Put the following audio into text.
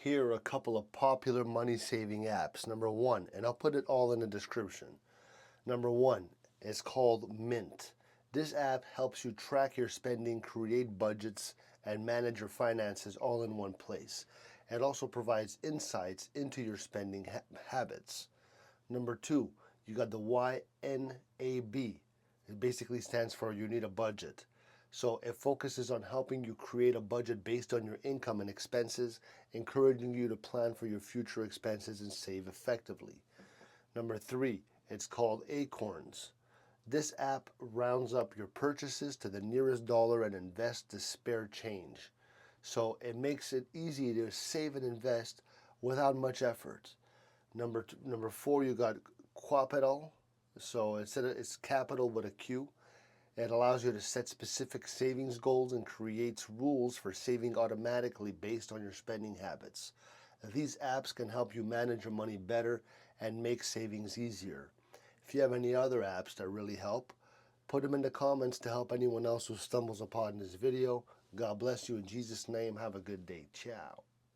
Here are a couple of popular money-saving apps. Number one, and I'll put it all in the description. Number one is called Mint. This app helps you track your spending, create budgets, and manage your finances all in one place. It also provides insights into your spending habits. Number two, you got the YNAB. It basically stands for You Need a Budget. So it focuses on helping you create a budget based on your income and expenses, encouraging you to plan for your future expenses and save effectively. Number three, it's called Acorns. This app rounds up your purchases to the nearest dollar and invests the spare change. So it makes it easy to save and invest without much effort. Number four, you got Qapital. So it's capital with a Q. It allows you to set specific savings goals and creates rules for saving automatically based on your spending habits. These apps can help you manage your money better and make savings easier. If you have any other apps that really help, put them in the comments to help anyone else who stumbles upon this video. God bless you in Jesus' name. Have a good day. Ciao.